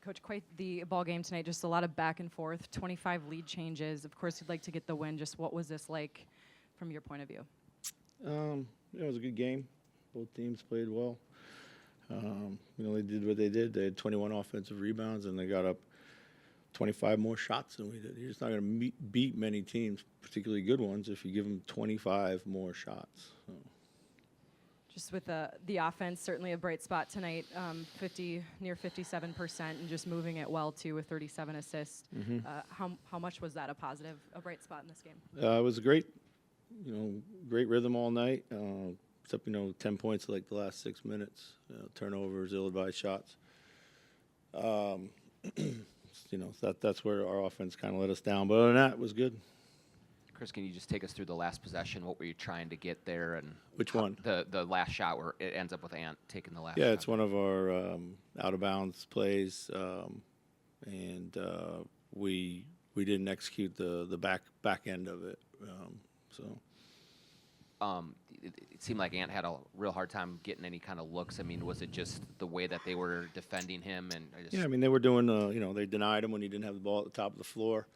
Coach, quite the ball game tonight. Just a lot of back and forth, 25 lead changes. Of course, you'd like to get the win. Just what was this like from your point of view? It was a good game. Both teams played well. They did what they did. They had 21 offensive rebounds, and they got up 25 more shots than we did. You're just not going to beat many teams, particularly good ones, if you give them 25 more shots. So. Just with the offense, certainly a bright spot tonight, near 57%, and just moving it well, too, with 37 assists. Mm-hmm. How much was that a bright spot in this game? It was great rhythm all night, except, 10 points like the last 6 minutes, turnovers, ill-advised shots. That's where our offense kind of let us down. But other than that, it was good. Chris, can you just take us through the last possession? What were you trying to get there? And which one? The last shot where it ends up with Ant taking the last shot. Yeah, it's one of our out-of-bounds plays, and we didn't execute the back end of it. It seemed like Ant had a real hard time getting any kind of looks. I mean, was it just the way that they were defending him? They were doing, they denied him when he didn't have the ball at the top of the floor.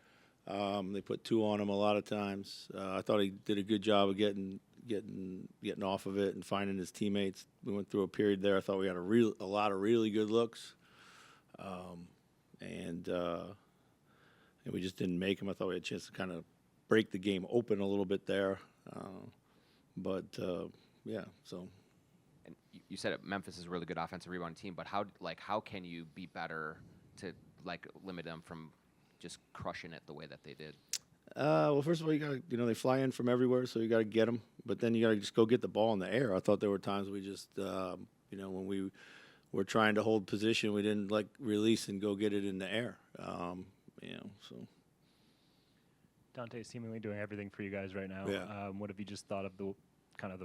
They put 2 on him a lot of times. I thought he did a good job of getting off of it and finding his teammates. We went through a period there. I thought we had a lot of really good looks, and we just didn't make them. I thought we had a chance to kind of break the game open a little bit there. So. And you said Memphis is a really good offensive rebounding team, but how can you be better to limit them from just crushing it the way that they did? Well, first of all, you got they fly in from everywhere, so you got to get them. But then you got to just go get the ball in the air. I thought there were times we just, when we were trying to hold position, we didn't release and go get it in the air. So. Dante is seemingly doing everything for you guys right now. Yeah. What have you just thought of the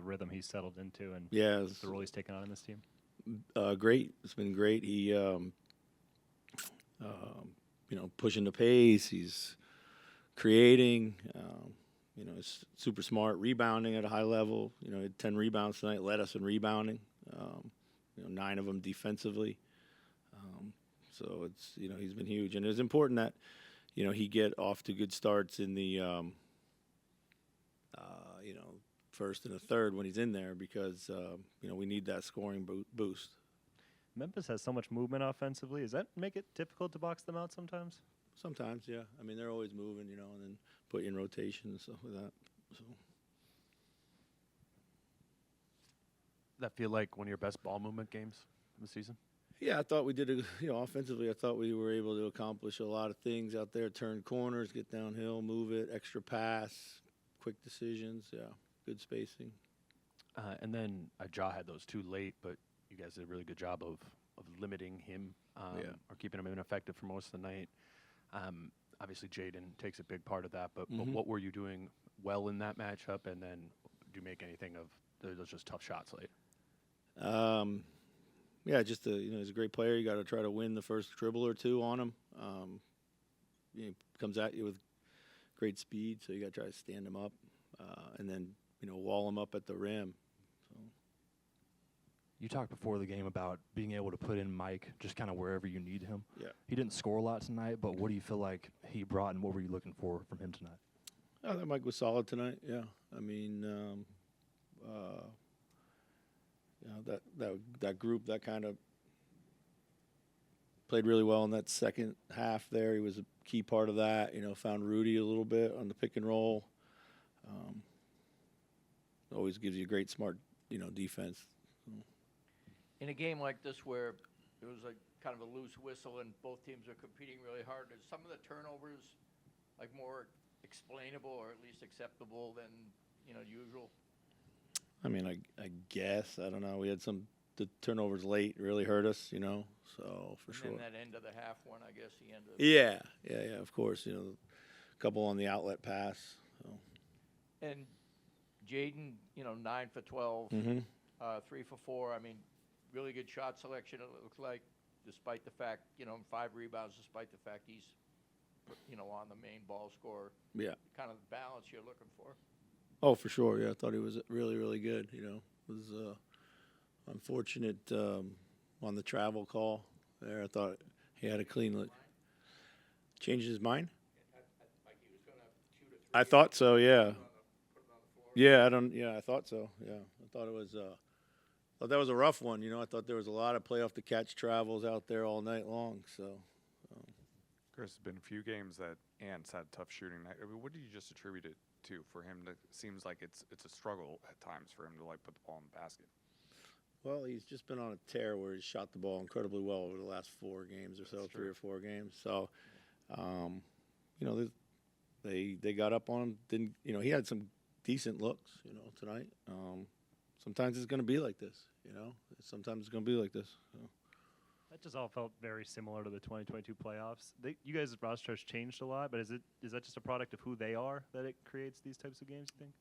rhythm he's settled into and the role he's taken on in this team? Great. It's been great. He, pushing the pace. He's creating. He's super smart, rebounding at a high level. He had 10 rebounds tonight, led us in rebounding. 9 of them defensively. So it's he's been huge, and it's important that he get off to good starts in the first and the third when he's in there because we need that scoring boost. Memphis has so much movement offensively. Does that make it difficult to box them out sometimes? Sometimes, yeah. I mean, they're always moving, and then put you in rotation and stuff like that. So. That feel like one of your best ball movement games of the season? Yeah, I thought we did offensively. I thought we were able to accomplish a lot of things out there: turn corners, get downhill, move it, extra pass, quick decisions. Yeah, good spacing. And then Ja had those 2 late, but you guys did a really good job of limiting him or keeping him ineffective for most of the night. Obviously, Jaden takes a big part of that, but what were you doing well in that matchup? And then do you make anything of those just tough shots late? Yeah, just he's a great player. You got to try to win the first dribble or 2 on him. He comes at you with great speed, so you got to try to stand him up, and then wall him up at the rim. So. You talked before the game about being able to put in Mike just kind of wherever you need him. Yeah. He didn't score a lot tonight, but what do you feel like he brought, and what were you looking for from him tonight? I thought Mike was solid tonight. Yeah, I mean. That group that kind of played really well in that second half there. He was a key part of that. Found Rudy a little bit on the pick and roll. Always gives you great, smart, defense. In a game like this where it was kind of a loose whistle and both teams are competing really hard, is some of the turnovers more explainable or at least acceptable than usual? I mean, I guess. I don't know. We had the turnovers late really hurt us, so for sure. And then that end of the half one, I guess, he ended up. Yeah, of course. A couple on the outlet pass. So. And Jaden, 9 for 12, 3 for 4. I mean, really good shot selection, it looks like, despite the fact, 5 rebounds, despite the fact he's, on the main ball scorer. Yeah. Kind of the balance you're looking for. Oh, for sure. Yeah, I thought he was really, really good. It was unfortunate on the travel call there. I thought He had a clean look. Changed his mind? I thought so. Yeah. Yeah, I don't. Yeah, I thought so. Yeah, I thought it was. Thought that was a rough one. You know, I thought there was a lot of play off the catch travels out there all night long. So. Chris, there's been a few games that Ants had tough shooting. I mean, what do you just attribute it to for him? That seems like it's a struggle at times for him to like put the ball in the basket. Well, he's just been on a tear where he's shot the ball incredibly well over the last 4 games or so, That's 3 true. or 4 games. So, you know, they got up on him. Didn't he had some decent looks, tonight. Sometimes it's going to be like this, Sometimes it's going to be like this. So. That just all felt very similar to the 2022 playoffs. You guys' roster has changed a lot, but is that just a product of who they are that it creates these types of games, you think?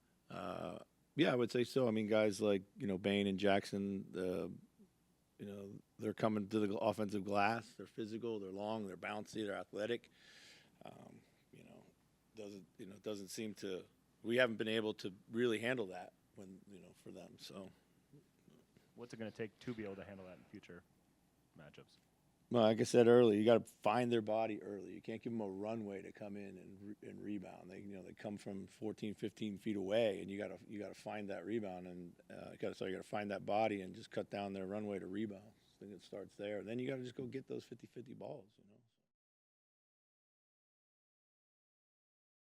Yeah, I would say so. I mean, guys like, Bain and Jackson, they're coming to the offensive glass. They're physical, they're long, they're bouncy, they're athletic. Doesn't seem to – we haven't been able to really handle that for them. So, what's it going to take to be able to handle that in future matchups? Well, like I said earlier, you got to find their body early. You can't give them a runway to come in and rebound. They come from 14, 15 feet away, and you got to find that rebound, and you got to find that body and just cut down their runway to rebound. I think it starts there. Then you got to just go get those 50-50 balls.